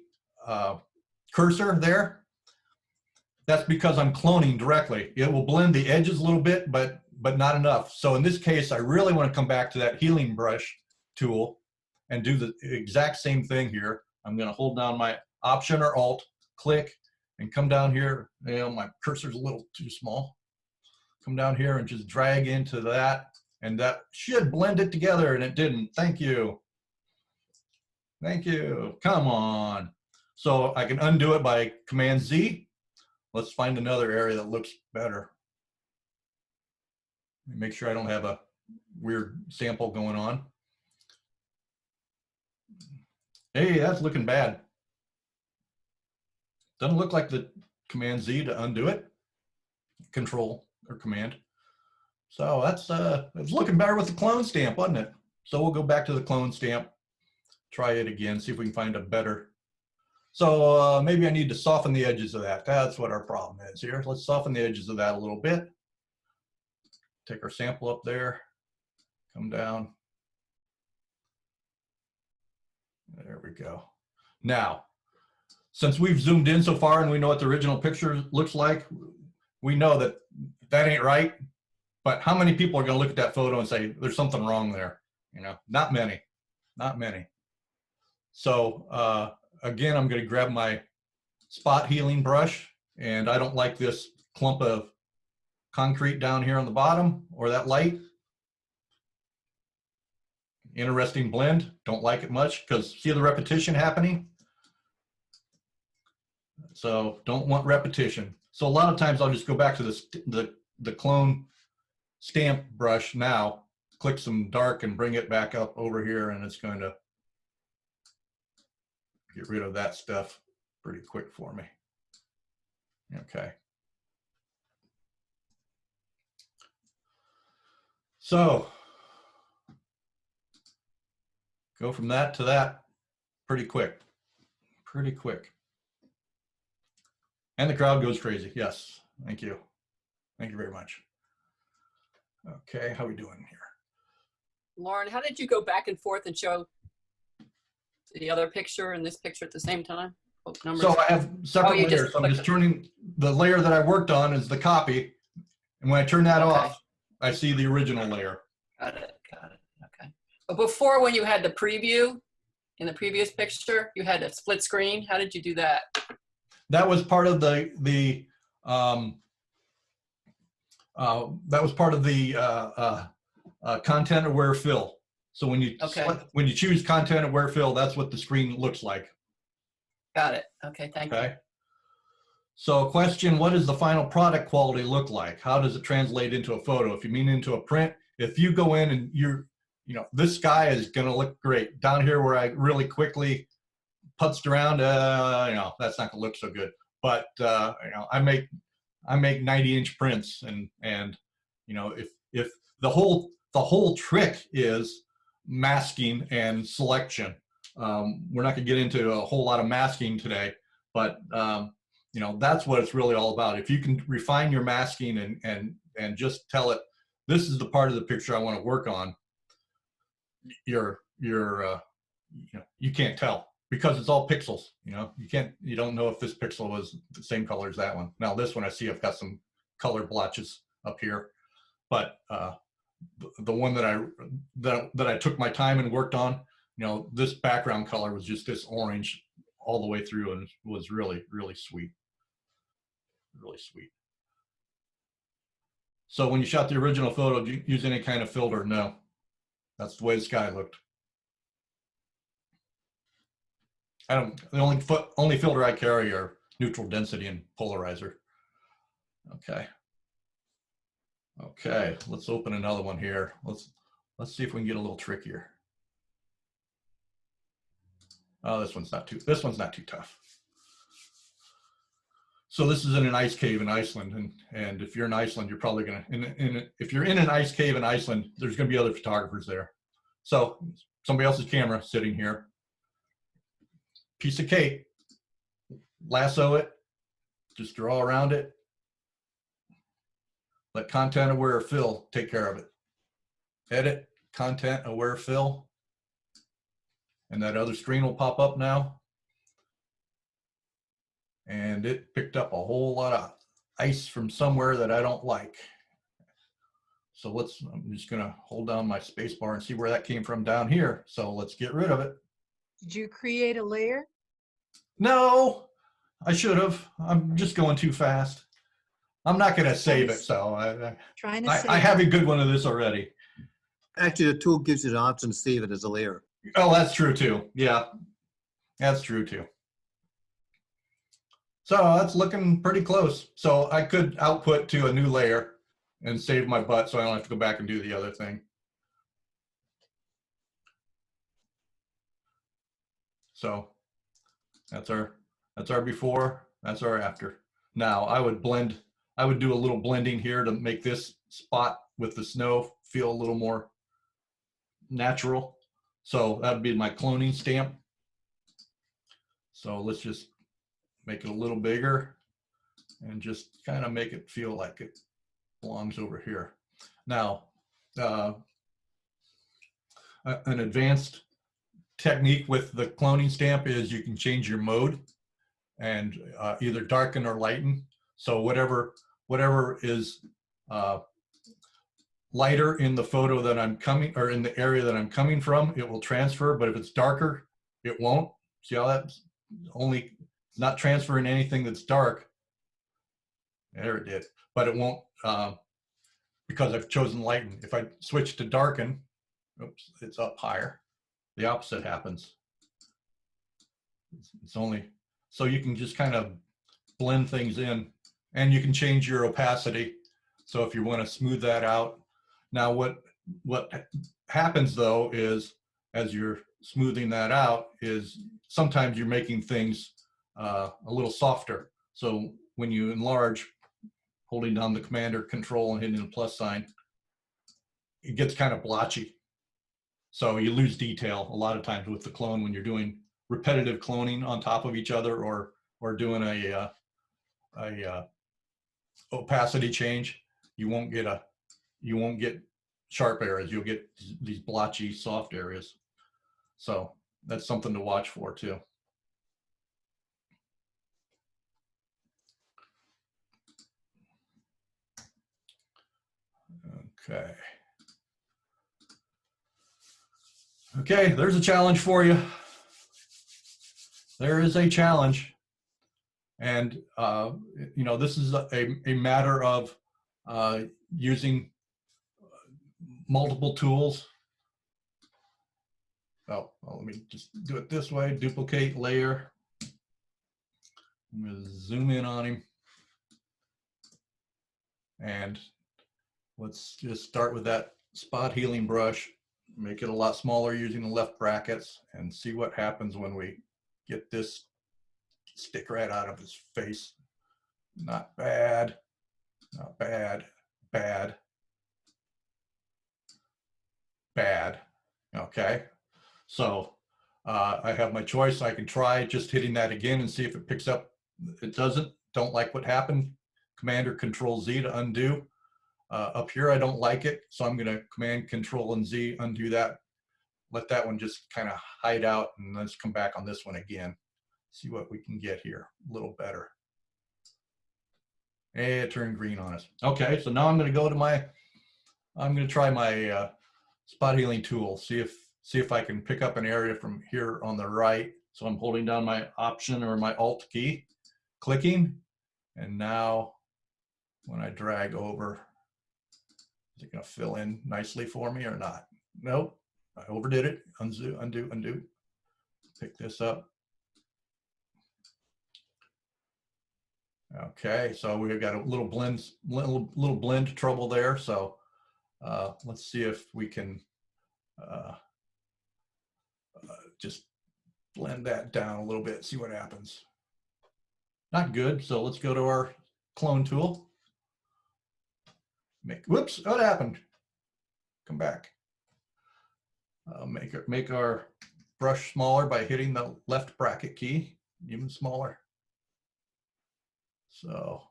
cursor there. That's because I'm cloning directly. It will blend the edges a little bit, but not enough. So in this case, I really want to come back to that healing brush tool and do the exact same thing here. I'm going to hold down my Option or Alt, click, and come down here. You know, my cursor's a little too small. Come down here and just drag into that, and that should blend it together, and it didn't. Thank you. Thank you. Come on. So I can undo it by Command Z. Let's find another area that looks better. Make sure I don't have a weird sample going on. Hey, that's looking bad. Doesn't look like the Command Z to undo it. Control or Command. So that's it's looking better with the clone stamp, wasn't it? So we'll go back to the clone stamp, try it again, see if we can find a better. So maybe I need to soften the edges of that. That's what our problem is here. Let's soften the edges of that a little bit. Take our sample up there, come down. There we go. Now, since we've zoomed in so far and we know what the original picture looks like, we know that that ain't right. But how many people are going to look at that photo and say, there's something wrong there? You know, not many, not many. So again, I'm going to grab my spot healing brush, and I don't like this clump of concrete down here on the bottom or that light. Interesting blend, don't like it much because see the repetition happening? So don't want repetition. So a lot of times I'll just go back to the clone stamp brush now, click some dark and bring it back up over here, and it's going to get rid of that stuff pretty quick for me. Okay. So go from that to that pretty quick, pretty quick. And the crowd goes crazy. Yes, thank you. Thank you very much. Okay, how are we doing here? Lauren, how did you go back and forth and show the other picture and this picture at the same time? So I have separate layers. So I'm just turning the layer that I worked on is the copy. And when I turn that off, I see the original layer. Got it, okay. But before, when you had the preview in the previous picture, you had a split screen. How did you do that? That was part of the content aware fill. So when you when you choose content aware fill, that's what the screen looks like. Got it. Okay, thank you. So question, what does the final product quality look like? How does it translate into a photo? If you mean into a print, if you go in and you know, this sky is going to look great. Down here where I really quickly putzed around, you know, that's not going to look so good. But you know, I make 90-inch prints, and you know, if the whole trick is masking and selection. We're not going to get into a whole lot of masking today, but you know, that's what it's really all about. If you can refine your masking and just tell it, this is the part of the picture I want to work on, you know, you can't tell because it's all pixels. You know, you don't know if this pixel was the same color as that one. Now this one I see I've got some color blotches up here, but the one that I took my time and worked on, you know, this background color was just this orange all the way through, and was really, really sweet. Really sweet. So when you shot the original photo, did you use any kind of filter? No. That's the way the sky looked. The only filter I carry are neutral density and polarizer. Okay. Okay, let's open another one here. Let's see if we can get a little trickier. Oh, this one's not too tough. So this is in an ice cave in Iceland, and if you're in Iceland, you're probably gonna if you're in an ice cave in Iceland, there's gonna be other photographers there. So somebody else's camera sitting here, piece of cake, lasso it, just draw around it. Let content aware fill take care of it. Edit, content aware fill. And that other screen will pop up now. And it picked up a whole lot of ice from somewhere that I don't like. So I'm just gonna hold down my space bar and see where that came from down here. So let's get rid of it. Did you create a layer? No, I should have. I'm just going too fast. I'm not going to save it, so I have a good one of this already. Actually, the tool gives you the option to save it as a layer. Oh, that's true too. Yeah, that's true too. So that's looking pretty close. So I could output to a new layer and save my butt so I don't have to go back and do the other thing. So that's our before, that's our after. Now I would do a little blending here to make this spot with the snow feel a little more natural. So that'd be my cloning stamp. So let's just make it a little bigger and just kind of make it feel like it belongs over here. Now, an advanced technique with the cloning stamp is you can change your mode and either darken or lighten. So whatever is lighter in the photo that I'm coming, or in the area that I'm coming from, it will transfer, but if it's darker, it won't. See how that's only not transferring anything that's dark. There it did, but it won't because I've chosen lighten. If I switch to darken, oops, it's up higher. The opposite happens. It's only, so you can just kind of blend things in, and you can change your opacity. So if you want to smooth that out. Now what happens though is, as you're smoothing that out, is sometimes you're making things a little softer. So when you enlarge, holding down the command or control and hitting the plus sign, it gets kind of blotchy. So you lose detail a lot of times with the clone when you're doing repetitive cloning on top of each other, or doing a opacity change. You won't get sharp areas. You'll get these blotchy, soft areas. So that's something to watch for too. Okay. Okay, there's a challenge for you. There is a challenge. And, you know, this is a matter of using multiple tools. Oh, well, let me just do it this way. Duplicate layer. I'm going to zoom in on him. And let's just start with that spot healing brush. Make it a lot smaller using the left brackets, and see what happens when we get this stick right out of his face. Not bad, not bad, bad, bad. Okay, so I have my choice. I can try just hitting that again and see if it picks up. It doesn't. Don't like what happened. Command or Control Z to undo. Up here, I don't like it, so I'm going to Command Control and Z, undo that. Let that one just kind of hide out, and let's come back on this one again. See what we can get here a little better. Hey, it turned green on us. Okay, so now I'm going to go to I'm going to try my spot healing tool. See if I can pick up an area from here on the right. So I'm holding down my Option or my Alt key, clicking, and now when I drag over, Is it gonna fill in nicely for me or not? Nope, I overdid it. Undo, undo, undo. Pick this up. Okay, so we've got a little blend trouble there. So let's see if we can just blend that down a little bit, see what happens. Not good, so let's go to our clone tool. Whoops, what happened? Come back. Make our brush smaller by hitting the left bracket key, even smaller. So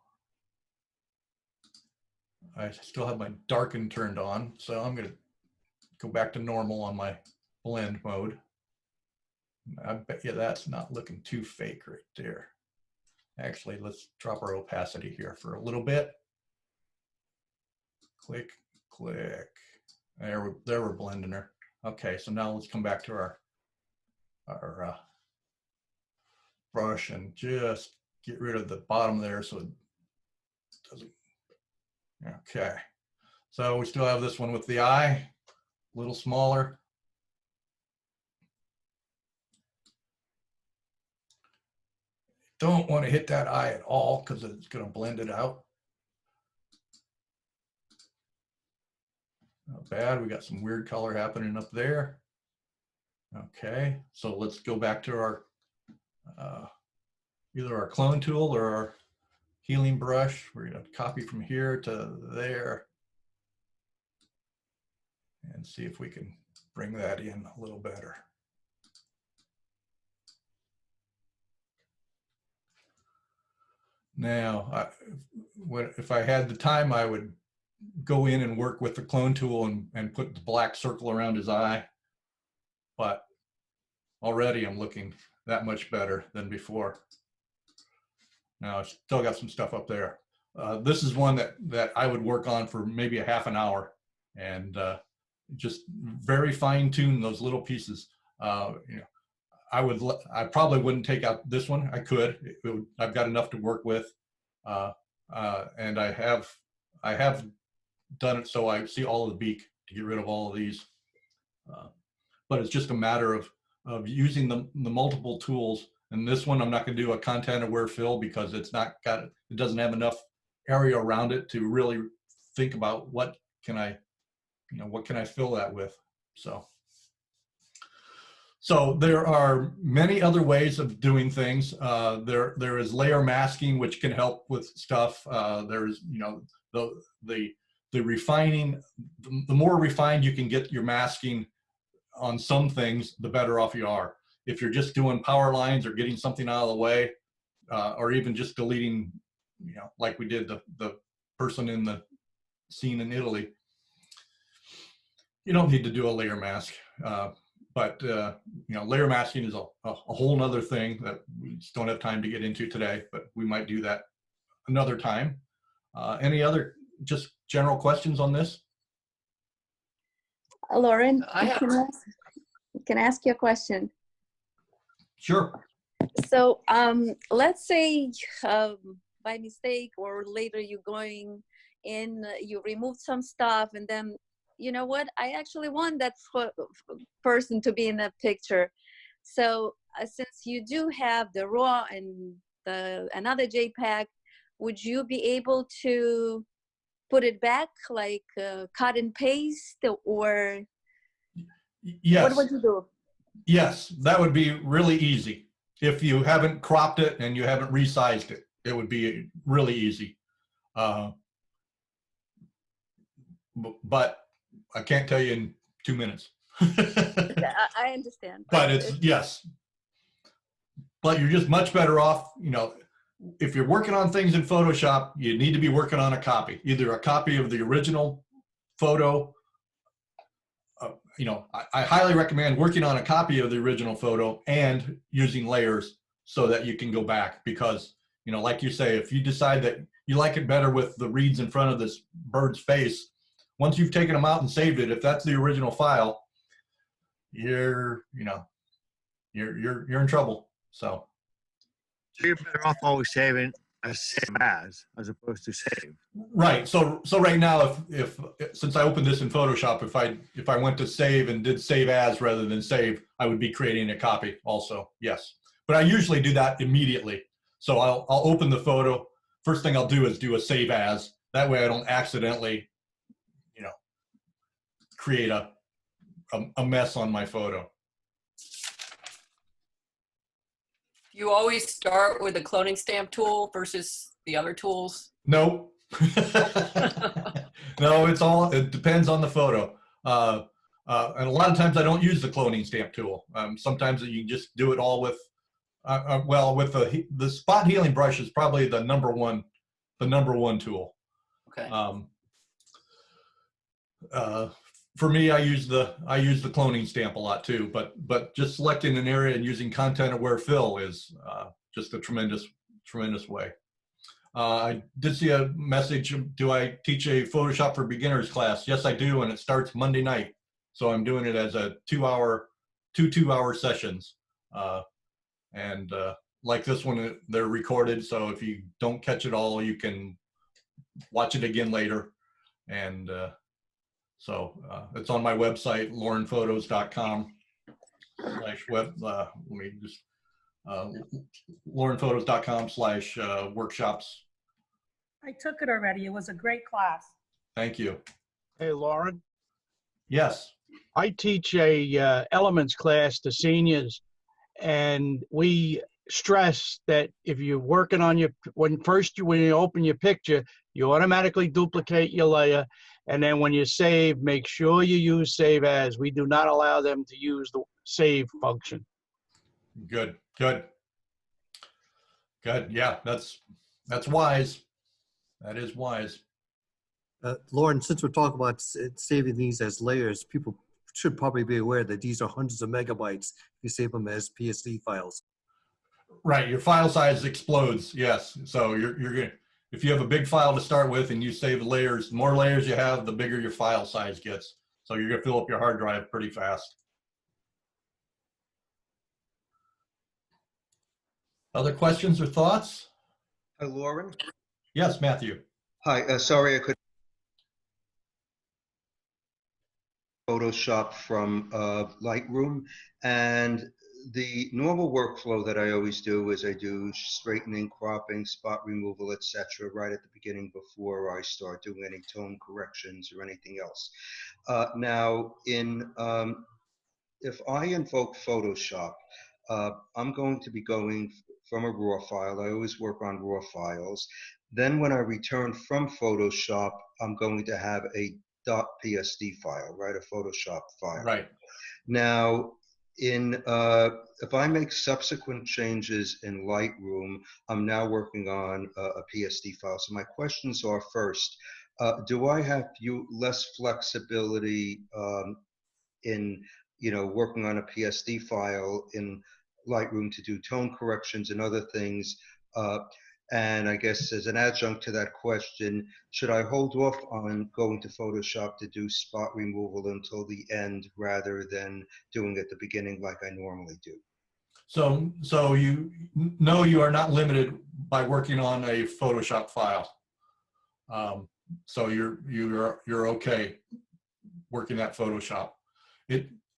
I still have my darken turned on, so I'm gonna go back to normal on my blend mode. I bet you that's not looking too fake right there. Actually, let's drop our opacity here for a little bit. Click, click. There we're blending her. Okay, so now let's come back to our brush and just get rid of the bottom there so it doesn't. Okay, so we still have this one with the eye, a little smaller. Don't want to hit that eye at all because it's going to blend it out. Not bad. We got some weird color happening up there. Okay, so let's go back to our either our clone tool or our healing brush. We're going to copy from here to there and see if we can bring that in a little better. Now, if I had the time, I would go in and work with the clone tool and put the black circle around his eye. But already I'm looking that much better than before. Now, I still got some stuff up there. This is one that I would work on for maybe a half an hour and just very fine tune those little pieces. You know, I probably wouldn't take out this one. I could. I've got enough to work with, and I have done it so I see all of the beak to get rid of all of these. But it's just a matter of using the multiple tools. And this one, I'm not going to do a content aware fill because it doesn't have enough area around it to really think about what can I fill that with. So there are many other ways of doing things. There is layer masking, which can help with stuff. There's, you know, the refining. The more refined you can get your masking on some things, the better off you are. If you're just doing power lines or getting something out of the way, or even just deleting, you know, like we did the person in the scene in Italy, you don't need to do a layer mask. But you know, layer masking is a whole nother thing that we just don't have time to get into today, but we might do that another time. Any other just general questions on this? Lauren, can I ask you a question? Sure. So let's say by mistake or later you're going in, you removed some stuff and then, you know what, I actually want that person to be in the picture. So since you do have the raw and another JPEG, would you be able to put it back, like cut and paste, or yes. What would you do? Yes, that would be really easy. If you haven't cropped it and you haven't resized it, it would be really easy. But I can't tell you in 2 minutes. I understand. But it's, yes. But you're just much better off, you know, if you're working on things in Photoshop, you need to be working on a copy, either a copy of the original photo. You know, I highly recommend working on a copy of the original photo and using layers so that you can go back, because, you know, like you say, if you decide that you like it better with the reeds in front of this bird's face, once you've taken them out and saved it, if that's the original file, you're in trouble. So you're better off always saving as save as opposed to save. Right. So right now, if since I opened this in Photoshop, if I went to save and did save as rather than save, I would be creating a copy also. Yes. But I usually do that immediately. So I'll open the photo. First thing I'll do is do a save as. That way I don't accidentally, you know, create a mess on my photo. You always start with the cloning stamp tool versus the other tools? No. No, it depends on the photo. And a lot of times I don't use the cloning stamp tool. Sometimes you just do it all with, well, with the spot healing brush is probably the number one tool. Okay. For me, I use the cloning stamp a lot too, but just selecting an area and using content aware fill is just a tremendous way. I did see a message. Do I teach a Photoshop for Beginners class? Yes, I do, and it starts Monday night. So I'm doing it as a 2-hour sessions, and like this one, they're recorded. So if you don't catch it all, you can watch it again later, and so it's on my website, laurenphotos.com/web. Let me just laurenphotos.com/workshops. I took it already. It was a great class. Thank you. Hey, Lauren. Yes. I teach a elements class to seniors, and we stress that if you're working on when you open your picture, you automatically duplicate your layer, and then when you save, make sure you use save as. We do not allow them to use the save function. Good. Yeah, that's wise. That is wise. Lauren, since we're talking about saving these as layers, people should probably be aware that these are hundreds of megabytes if you save them as PSD files. Right, your file size explodes. Yes, so you're gonna, if you have a big file to start with and you save layers, the more layers you have, the bigger your file size gets. So you're gonna fill up your hard drive pretty fast. Other questions or thoughts? Hi, Lauren. Yes, Matthew. Hi, sorry I couldn't Photoshop from Lightroom, and the normal workflow that I always do is I do straightening, cropping, spot removal, etc. right at the beginning before I start doing any tone corrections or anything else. Now, if I invoke Photoshop, I'm going to be going from a RAW file. I always work on RAW files. Then when I return from Photoshop, I'm going to have a .psd file, right? A Photoshop file. Right. Now, if I make subsequent changes in Lightroom, I'm now working on a PSD file. So my questions are, first, do I have less flexibility in working on a PSD file in Lightroom to do tone corrections and other things? And I guess as an adjunct to that question, should I hold off on going to Photoshop to do spot removal until the end rather than doing it at the beginning like I normally do? So you know you are not limited by working on a Photoshop file. So you're okay working that Photoshop.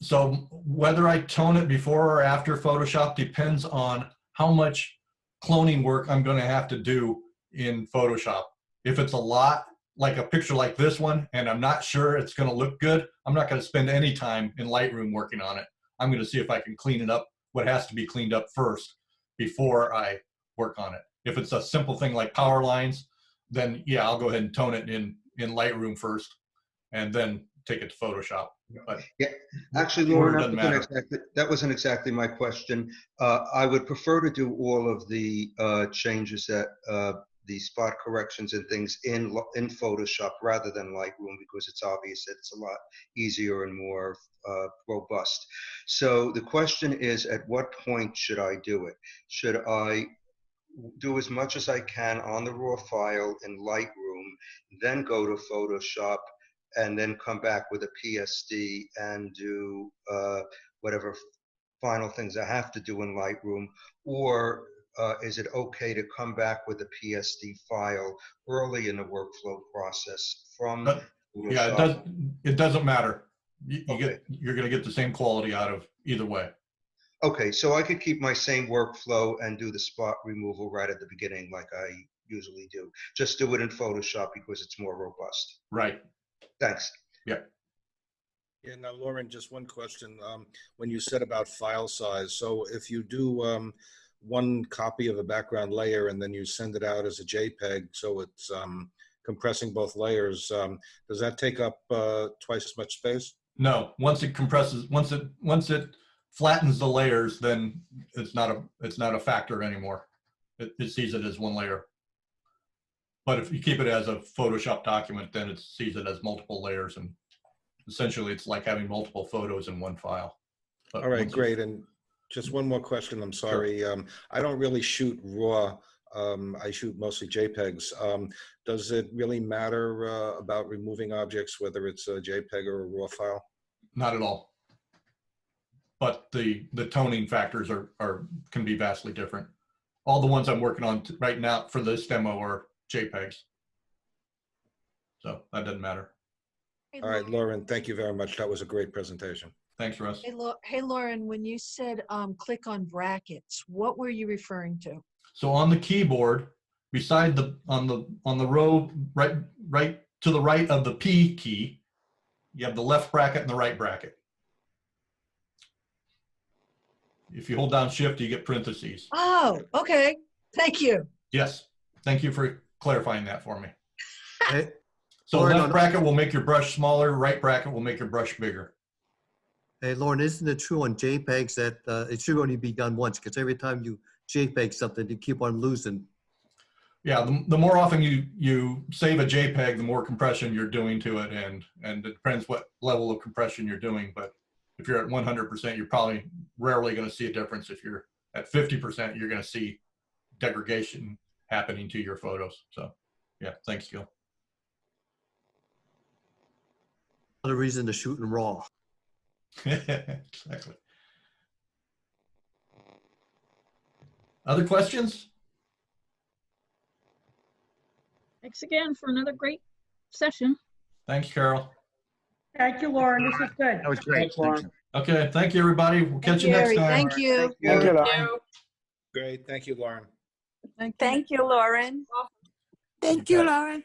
So whether I tone it before or after Photoshop depends on how much cloning work I'm going to have to do in Photoshop. If it's a lot, like a picture like this one, and I'm not sure it's going to look good, I'm not going to spend any time in Lightroom working on it. I'm going to see if I can clean it up, what has to be cleaned up first before I work on it. If it's a simple thing like power lines, then yeah, I'll go ahead and tone it in Lightroom first and then take it to Photoshop. But yeah, actually, Lauren, that wasn't exactly my question. I would prefer to do all of the changes that the spot corrections and things in Photoshop rather than Lightroom, because it's obvious that it's a lot easier and more robust. So the question is, at what point should I do it? Should I do as much as I can on the raw file in Lightroom, then go to Photoshop, and then come back with a PSD and do whatever final things I have to do in Lightroom? Or is it okay to come back with a PSD file early in the workflow process from Yeah, it doesn't matter. You're going to get the same quality out of either way. Okay, so I could keep my same workflow and do the spot removal right at the beginning like I usually do. Just do it in Photoshop because it's more robust. Right. Thanks. Yeah. Yeah, now, Lauren, just one question. When you said about file size, so if you do one copy of a background layer and then you send it out as a JPEG, so it's compressing both layers, does that take up twice as much space? No, once it compresses, once it flattens the layers, then it's not a factor anymore. It sees it as one layer. But if you keep it as a Photoshop document, then it sees it as multiple layers, and essentially it's like having multiple photos in one file. But all right, great. And just one more question, I'm sorry. Sure. I don't really shoot RAW. I shoot mostly JPEGs. Does it really matter about removing objects, whether it's a JPEG or a RAW file? Not at all. But the toning factors can be vastly different. All the ones I'm working on right now for this demo are JPEGs. So that doesn't matter. All right, Lauren, thank you very much. That was a great presentation. Thanks, Russ. Hey, Lauren, when you said click on brackets, what were you referring to? So on the keyboard, beside on the row right to the right of the P key, you have the left bracket and the right bracket. If you hold down Shift, you get parentheses. Oh, okay. Thank you. Yes. Thank you for clarifying that for me. Hey, So Lauren, left bracket will make your brush smaller, right bracket will make your brush bigger. hey, Lauren, isn't it true on JPEGs that it should only be done once? Because every time you JPEG something, you keep on losing. Yeah, the more often you save a JPEG, the more compression you're doing to it, and it depends what level of compression you're doing. But if you're at 100%, you're probably rarely going to see a difference. If you're at 50%, you're going to see degradation happening to your photos. So, yeah, thanks, Gil. Another reason to shoot in RAW. Exactly. Other questions? Thanks again for another great session. Thanks, Carol. Thank you, Lauren. This is good. That was great. Thanks, Lauren. Okay, thank you, everybody. We'll catch you next time. Thank you. Thank you, Lauren. Great, thank you, Lauren. Thank you, Lauren. Thank you, Lauren.